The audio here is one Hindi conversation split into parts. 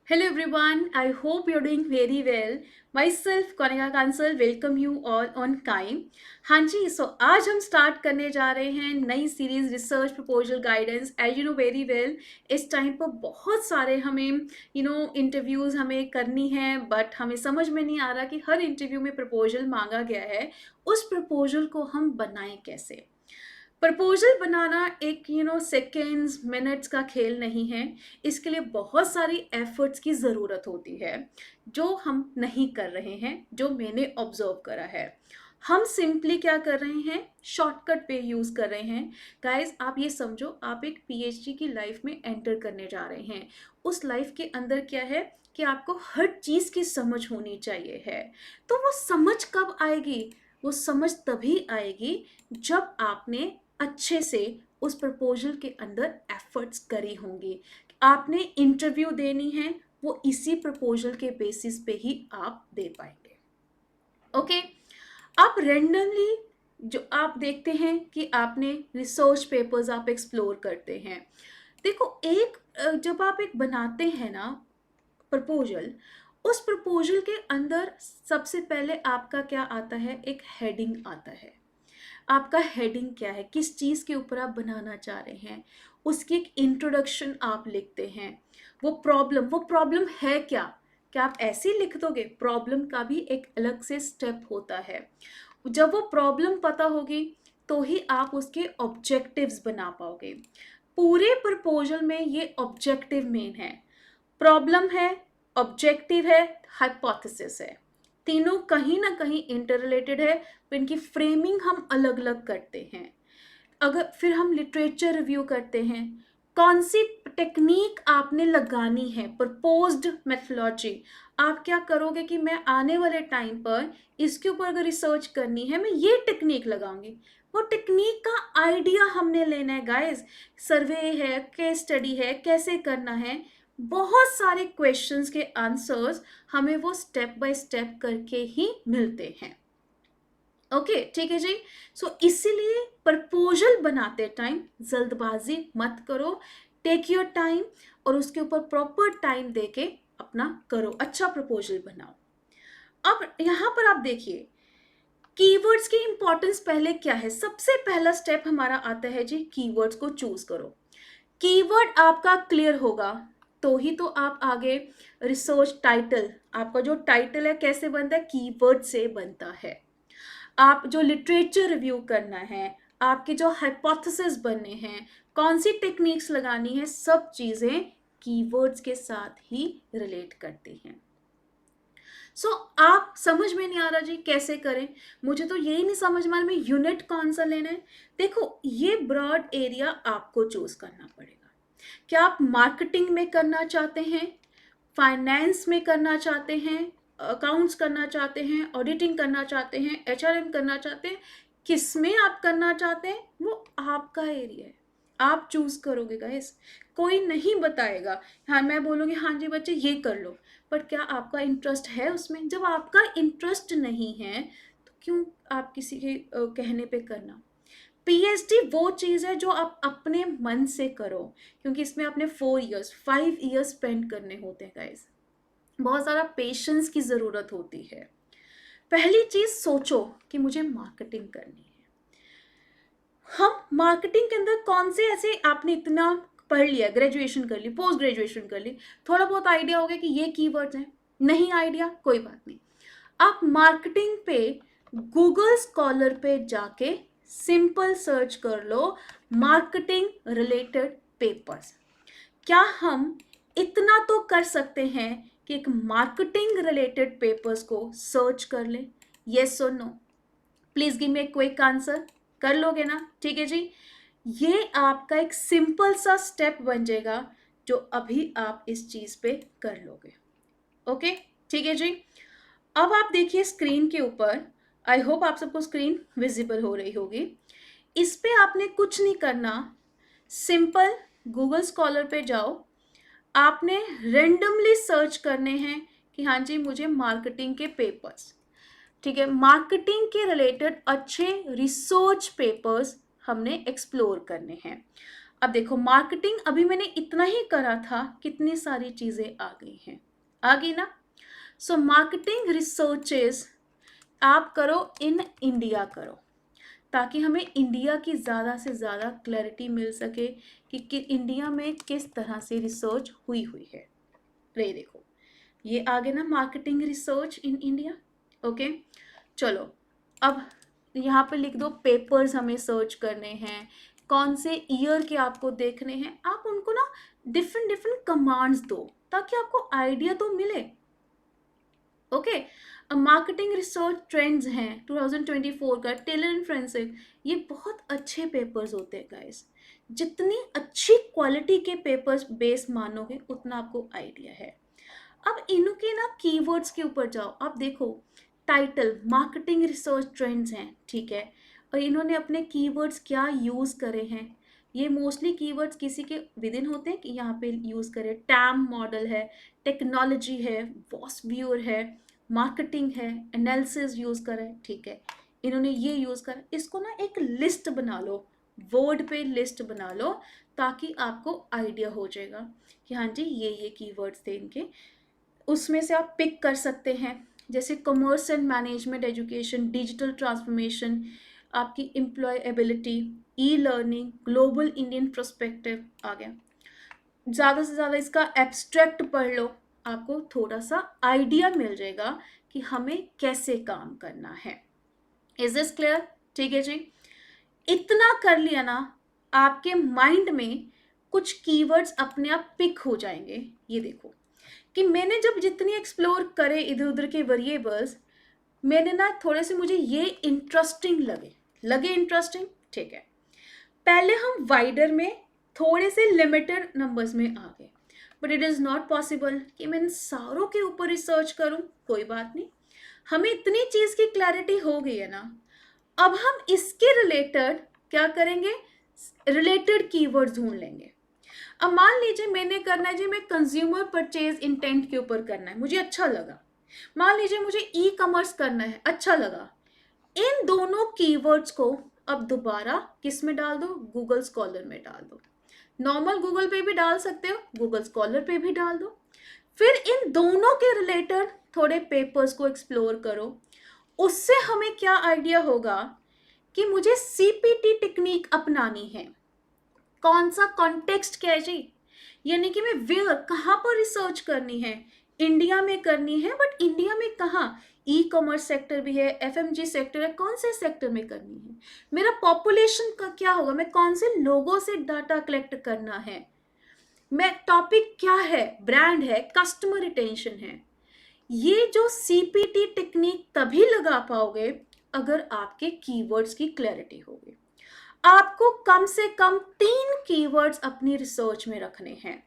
Hello everyone, I hope you're doing very well. Myself Konika Kansal welcome you all on Kaim. हाँ जी, आज हम स्टार्ट करने जा रहे हैं नई series research proposal guidance. As you know very well, इस टाइम पर बहुत सारे हमें इंटरव्यूज़ हमें करनी है, बट हमें समझ में नहीं आ रहा कि हर इंटरव्यू में प्रपोजल मांगा गया है, उस प्रपोजल को हम बनाएं कैसे. प्रपोजल बनाना एक सेकेंड्स मिनट्स का खेल नहीं है. इसके लिए बहुत सारी एफर्ट्स की ज़रूरत होती है जो हम नहीं कर रहे हैं, जो मैंने ऑब्जर्व करा है. हम सिंपली क्या कर रहे हैं, शॉर्टकट पे यूज़ कर रहे हैं. गाइस, आप ये समझो, आप एक पीएचडी की लाइफ में एंटर करने जा रहे हैं. उस लाइफ के अंदर क्या है कि आपको हर चीज़ की समझ होनी चाहिए है. तो वो समझ कब आएगी? वो समझ तभी आएगी जब आपने अच्छे से उस प्रपोजल के अंदर एफर्ट्स करी होंगी. आपने इंटरव्यू देनी है, वो इसी प्रपोजल के बेसिस पे ही आप दे पाएंगे. ओके. आप रेंडमली जो आप देखते हैं कि आपने रिसर्च पेपर्स आप एक्सप्लोर करते हैं. देखो, जब आप एक बनाते हैं ना प्रपोजल, उस प्रपोजल के अंदर सबसे पहले आपका क्या आता है, एक हेडिंग आता है. आपका हेडिंग क्या है, किस चीज़ के ऊपर आप बनाना चाह रहे हैं, उसकी एक इंट्रोडक्शन आप लिखते हैं. वो प्रॉब्लम है क्या आप ऐसे ही लिख दोगे? प्रॉब्लम का भी एक अलग से स्टेप होता है. जब वो प्रॉब्लम पता होगी तो ही आप उसके ऑब्जेक्टिव्स बना पाओगे. पूरे प्रपोजल में ये ऑब्जेक्टिव मेन है. प्रॉब्लम है, ऑब्जेक्टिव है, हाइपोथेसिस है. तीनों कहीं ना कहीं इंटर रिलेटेड है, पर इनकी फ्रेमिंग हम अलग अलग करते हैं. अगर फिर हम लिटरेचर रिव्यू करते हैं, कौन सी टेक्निक आपने लगानी है, प्रपोज्ड मेथोलॉजी. आप क्या करोगे कि मैं आने वाले टाइम पर इसके ऊपर अगर रिसर्च करनी है, मैं ये टेक्निक लगाऊंगी. वो टेक्निक का आइडिया हमने लेना है गाइस. सर्वे है, केस स्टडी है, कैसे करना है, बहुत सारे क्वेश्चंस के आंसर्स हमें वो स्टेप बाय स्टेप करके ही मिलते हैं. ओके, ठीक है जी. इसीलिए प्रपोजल बनाते टाइम जल्दबाजी मत करो. टेक योर टाइम और उसके ऊपर प्रॉपर टाइम देके अपना करो, अच्छा प्रपोजल बनाओ. अब यहाँ पर आप देखिए, कीवर्ड्स की इंपॉर्टेंस पहले क्या है. सबसे पहला स्टेप हमारा आता है जी, कीवर्ड्स को चूज करो. कीवर्ड आपका क्लियर होगा तो ही तो आप आगे रिसर्च टाइटल, आपका जो टाइटल है कैसे बनता है, कीवर्ड से बनता है. आप जो लिटरेचर रिव्यू करना है, आपके जो हाइपोथेसिस बनने हैं, कौन सी टेक्निक्स लगानी है, सब चीज़ें कीवर्ड्स के साथ ही रिलेट करती हैं. आप समझ में नहीं आ रहा जी कैसे करें. मुझे तो यही नहीं समझ में आ रहा मैं यूनिट कौन सा लेना है. देखो, ये ब्रॉड एरिया आपको चूज करना पड़ेगा. क्या आप मार्केटिंग में करना चाहते हैं, फाइनेंस में करना चाहते हैं, अकाउंट्स करना चाहते हैं, ऑडिटिंग करना चाहते हैं, एचआरएम करना चाहते हैं, किस में आप करना चाहते हैं, वो आपका एरिया है. आप चूज करोगे गाइस. कोई नहीं बताएगा. हाँ, मैं बोलूँगी हाँ जी बच्चे ये कर लो, बट क्या आपका इंटरेस्ट है उसमें? जब आपका इंटरेस्ट नहीं है तो क्यों आप किसी के कहने पे करना. पीएचडी वो चीज़ है जो आप अपने मन से करो, क्योंकि इसमें आपने 4 इयर्स 5 इयर्स स्पेंड करने होते हैं गाइस. बहुत सारा पेशेंस की ज़रूरत होती है. पहली चीज़ सोचो कि मुझे मार्केटिंग करनी है. हम मार्केटिंग के अंदर कौन से ऐसे, आपने इतना पढ़ लिया, ग्रेजुएशन कर ली, पोस्ट ग्रेजुएशन कर ली, थोड़ा बहुत आइडिया हो गया कि ये कीवर्ड्स हैं. नहीं आइडिया, कोई बात नहीं. आप मार्केटिंग पे गूगल स्कॉलर पे जाके सिंपल सर्च कर लो, मार्केटिंग रिलेटेड पेपर्स. क्या हम इतना तो कर सकते हैं कि एक मार्केटिंग रिलेटेड पेपर्स को सर्च कर लें? येस और no? Please give me a quick answer. कर लोगे ना? ठीक है जी. ये आपका एक सिंपल सा स्टेप बन जाएगा जो अभी आप इस चीज पे कर लोगे. ओके, ठीक है जी. अब आप देखिए स्क्रीन के ऊपर, आई होप आप सबको स्क्रीन विजिबल हो रही होगी. इस पे आपने कुछ नहीं करना. सिंपल गूगल स्कॉलर पे जाओ. आपने रेंडमली सर्च करने हैं कि हाँ जी मुझे मार्केटिंग के पेपर्स, ठीक है, मार्केटिंग के रिलेटेड अच्छे रिसर्च पेपर्स हमने एक्सप्लोर करने हैं. अब देखो मार्केटिंग अभी मैंने इतना ही करा था, कितनी सारी चीजें आ गई हैं, आ गई ना। सो मार्केटिंग रिसर्चेस आप करो इन इंडिया करो, ताकि हमें इंडिया की ज़्यादा से ज़्यादा क्लैरिटी मिल सके कि इंडिया में किस तरह से रिसर्च हुई हुई है। रे देखो ये आगे ना marketing research in India. Okay चलो, अब यहाँ पे लिख दो पेपर्स हमें सर्च करने हैं, कौन से ईयर के आपको देखने हैं, आप उनको ना डिफरेंट डिफरेंट कमांड्स दो ताकि आपको आइडिया तो मिले। ओके अब मार्केटिंग रिसर्च ट्रेंड्स हैं 2024 का, टेलर एंड फ्रेंसिक, ये बहुत अच्छे पेपर्स होते हैं गाइस। जितनी अच्छी क्वालिटी के पेपर्स बेस मानोगे उतना आपको आइडिया है। अब इनके ना कीवर्ड्स के ऊपर जाओ, आप देखो टाइटल मार्केटिंग रिसर्च ट्रेंड्स हैं, ठीक है, और इन्होंने अपने कीवर्ड्स क्या यूज़ करे हैं। ये मोस्टली कीवर्ड्स किसी के विद इन होते हैं कि यहाँ पे यूज़ करें, टैम मॉडल है, टेक्नोलॉजी है, वॉस व्यूअर है, मार्केटिंग है, एनालिसिस यूज़ करें, ठीक है, इन्होंने ये यूज़ करा। इसको ना एक लिस्ट बना लो, वर्ड पे लिस्ट बना लो, ताकि आपको आइडिया हो जाएगा कि हाँ जी ये कीवर्ड्स थे इनके। उसमें से आप पिक कर सकते हैं, जैसे commerce and management education, digital transformation, आपकी employability, e learning, global Indian prospective आ गया। ज़्यादा से ज़्यादा इसका एब्स्ट्रैक्ट पढ़ लो, आपको थोड़ा सा आइडिया मिल जाएगा कि हमें कैसे काम करना है। Is this clear? ठीक है जी, इतना कर लिया ना, आपके माइंड में कुछ कीवर्ड्स अपने आप पिक हो जाएंगे। ये देखो कि मैंने जब जितनी एक्सप्लोर करे इधर उधर के वेरिएबल्स, मैंने ना थोड़े से मुझे ये इंटरेस्टिंग लगे इंटरेस्टिंग, ठीक है। पहले हम वाइडर में थोड़े से लिमिटेड नंबर्स में आ गए, but it is not possible कि मैं इन सारों के ऊपर रिसर्च करूं। कोई बात नहीं, हमें इतनी चीज़ की क्लैरिटी हो गई है ना, अब हम इसके रिलेटेड क्या करेंगे, रिलेटेड कीवर्ड्स ढूंढ लेंगे। अब मान लीजिए मैंने करना है जी, मैं कंज्यूमर परचेज इंटेंट के ऊपर करना है, मुझे अच्छा लगा। मान लीजिए मुझे ई कॉमर्स करना है, अच्छा लगा। इन दोनों कीवर्ड्स को अब दोबारा किस में डाल दो, गूगल स्कॉलर में डाल दो। नॉर्मल गूगल पे भी डाल सकते हो, गूगल स्कॉलर पे भी डाल दो। फिर इन दोनों के रिलेटेड थोड़े पेपर्स को एक्सप्लोर करो। उससे हमें क्या आइडिया होगा कि मुझे सीपीटी टेक्निक अपनानी है। कौन सा कॉन्टेक्स्ट क्या है जी, यानी कि मैं वेयर कहाँ पर रिसर्च करनी है, इंडिया में करनी है, बट इंडिया में कहाँ, ई कॉमर्स सेक्टर भी है, एफएमजी सेक्टर है, कौन से सेक्टर में करनी है, मेरा पॉपुलेशन का क्या होगा, मैं कौन से लोगों से डाटा कलेक्ट करना है, मैं टॉपिक क्या है, ब्रांड है, कस्टमर रिटेंशन है। ये जो सीपीटी टेक्निक तभी लगा पाओगे अगर आपके कीवर्ड्स की क्लैरिटी होगी। आपको कम से कम 3 कीवर्ड्स अपनी रिसर्च में रखने हैं।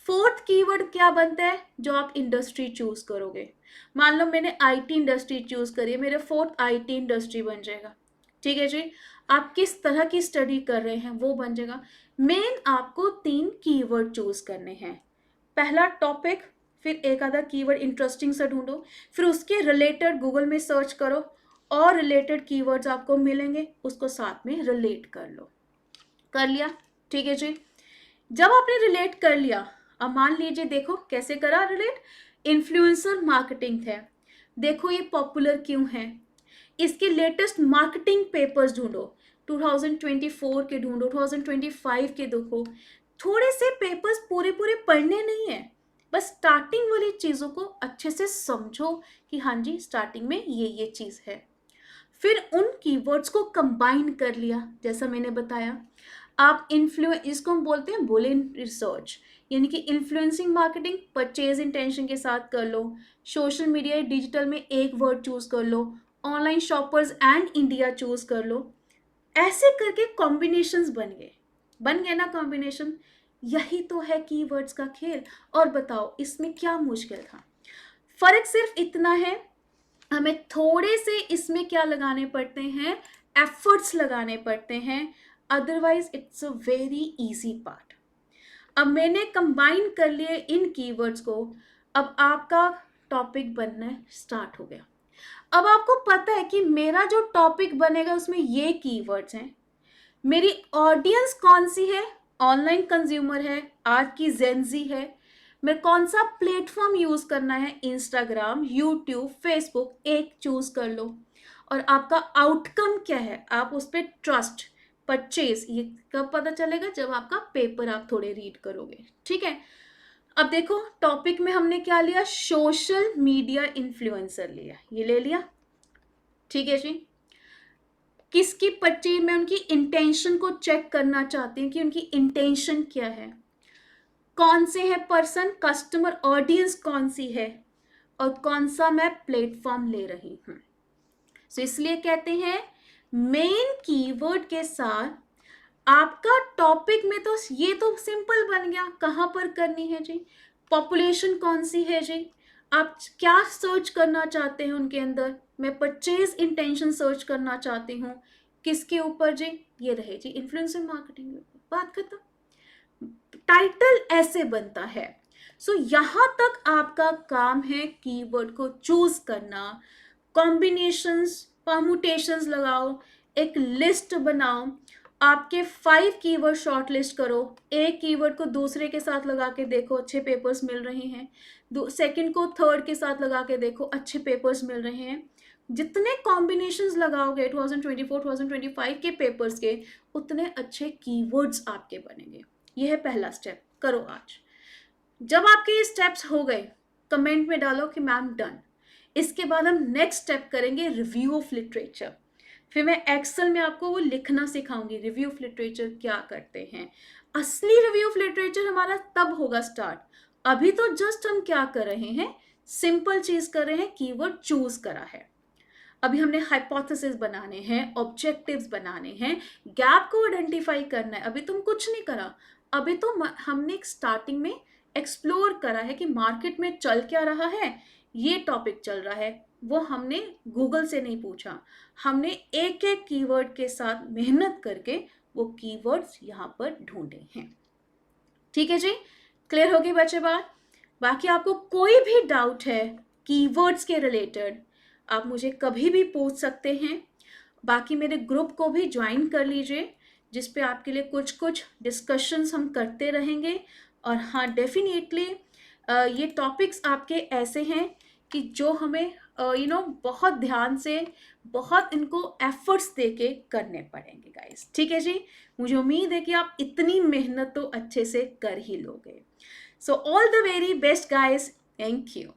फोर्थ कीवर्ड क्या बनता है, जो आप इंडस्ट्री चूज करोगे। मान लो मैंने आईटी इंडस्ट्री चूज करी है, मेरे फोर्थ आईटी इंडस्ट्री बन जाएगा, ठीक है जी। आप किस तरह की स्टडी कर रहे हैं वो बन जाएगा। मेन आपको 3 कीवर्ड चूज करने हैं। पहला टॉपिक, फिर एक आधा कीवर्ड इंटरेस्टिंग सा ढूंढो, फिर उसके रिलेटेड गूगल में सर्च करो और रिलेटेड कीवर्ड्स आपको मिलेंगे, उसको साथ में रिलेट कर लो। कर लिया, ठीक है जी। जब आपने रिलेट कर लिया, अब मान लीजिए देखो कैसे करा रिलेट, इन्फ्लुएंसर मार्केटिंग थे, देखो ये पॉपुलर क्यों है, इसके लेटेस्ट मार्केटिंग पेपर्स ढूंढो, 2024 के ढूंढो, 2025 के देखो। थोड़े से पेपर्स पूरे पूरे पढ़ने नहीं है, बस स्टार्टिंग वाली चीज़ों को अच्छे से समझो कि हाँ जी स्टार्टिंग में ये चीज़ है। फिर उन कीवर्ड्स को कंबाइन कर लिया, जैसा मैंने बताया। आप इसको हम बोलते हैं बुलियन रिसर्च, यानी कि इन्फ्लुएंसिंग मार्केटिंग परचेज इंटेंशन के साथ कर लो, सोशल मीडिया डिजिटल में एक वर्ड चूज कर लो, online shoppers and India choose कर लो। ऐसे करके कॉम्बिनेशंस बन गए ना कॉम्बिनेशन। यही तो है कीवर्ड्स का खेल। और बताओ इसमें क्या मुश्किल था, फर्क सिर्फ इतना है, हमें थोड़े से इसमें क्या लगाने पड़ते हैं, एफर्ट्स लगाने पड़ते हैं, otherwise it's a very easy part. अब मैंने कंबाइन कर लिए इन कीवर्ड्स को, अब आपका टॉपिक बनना स्टार्ट हो गया। अब आपको पता है कि मेरा जो टॉपिक बनेगा उसमें ये कीवर्ड्स हैं, मेरी ऑडियंस कौन सी है ऑनलाइन कंज्यूमर है, आज की जेनजी है, मैं कौन सा प्लेटफॉर्म यूज करना है, इंस्टाग्राम, यूट्यूब, फेसबुक, एक चूज कर लो। और आपका आउटकम क्या है, आप उस पर ट्रस्ट, परचेज, ये कब पता चलेगा, जब आपका पेपर आप थोड़े रीड करोगे। ठीक है, अब देखो टॉपिक में हमने क्या लिया, सोशल मीडिया इन्फ्लुएंसर लिया, ये ले लिया। ठीक है जी, किसकी परचेज, मैं उनकी इंटेंशन को चेक करना चाहती हूँ कि उनकी इंटेंशन क्या है, कौन से है पर्सन, कस्टमर ऑडियंस कौन सी है, और कौन सा मैं प्लेटफॉर्म ले रही हूं। सो इसलिए कहते हैं मेन कीवर्ड के साथ आपका टॉपिक में, तो ये तो सिंपल बन गया, कहां पर करनी है जी, पॉपुलेशन कौन सी है जी, आप क्या सर्च करना चाहते हैं उनके अंदर, मैं परचेज इंटेंशन सर्च करना चाहती हूँ, किसके ऊपर जी, ये रहे जी इन्फ्लुएंसर मार्केटिंग, बात खत्म। टाइटल ऐसे बनता है। सो यहां तक आपका काम है कीवर्ड को चूज करना, कॉम्बिनेशंस, परमुटेशंस लगाओ, एक लिस्ट बनाओ, आपके 5 कीवर्ड शॉर्ट लिस्ट करो, एक कीवर्ड को दूसरे के साथ लगा के देखो, अच्छे पेपर्स मिल रहे हैं, सेकंड को थर्ड के साथ लगा के देखो, अच्छे पेपर्स मिल रहे हैं। जितने कॉम्बिनेशंस लगाओगे 2024-2025 के पेपर्स के, उतने अच्छे कीवर्ड्स आपके बनेंगे। यह है पहला स्टेप, करो आज। जब आपके ये स्टेप्स हो गए, कमेंट में डालो कि मैम डन। इसके बाद हम नेक्स्ट स्टेप करेंगे रिव्यू ऑफ लिटरेचर। फिर मैं एक्सेल में आपको वो लिखना सिखाऊंगी, रिव्यू ऑफ लिटरेचर क्या करते हैं। असली रिव्यू ऑफ लिटरेचर हमारा तब होगा स्टार्ट। अभी तो जस्ट हम क्या कर रहे हैं, सिंपल चीज कर रहे हैं, कीवर्ड चूज करा है। अभी हमने हाइपोथेसिस बनाने हैं, ऑब्जेक्टिव्स बनाने हैं, गैप को आइडेंटिफाई करना है। अभी तुम कुछ नहीं करा, अभी तो हमने स्टार्टिंग में एक्सप्लोर करा है कि मार्केट में चल क्या रहा है, ये टॉपिक चल रहा है। वो हमने गूगल से नहीं पूछा, हमने एक एक कीवर्ड के साथ मेहनत करके वो कीवर्ड्स यहाँ पर ढूंढे हैं। ठीक है जी, क्लियर होगी बच्चे बात। बाकी आपको कोई भी डाउट है कीवर्ड्स के रिलेटेड, आप मुझे कभी भी पूछ सकते हैं। बाकी मेरे ग्रुप को भी ज्वाइन कर लीजिए, जिस पे आपके लिए कुछ कुछ डिस्कशंस हम करते रहेंगे। और हाँ, डेफिनेटली ये टॉपिक्स आपके ऐसे हैं कि जो हमें बहुत ध्यान से, बहुत इनको एफर्ट्स देके करने पड़ेंगे गाइस। ठीक है जी, मुझे उम्मीद है कि आप इतनी मेहनत तो अच्छे से कर ही लोगे। So all the very best guys, thank you.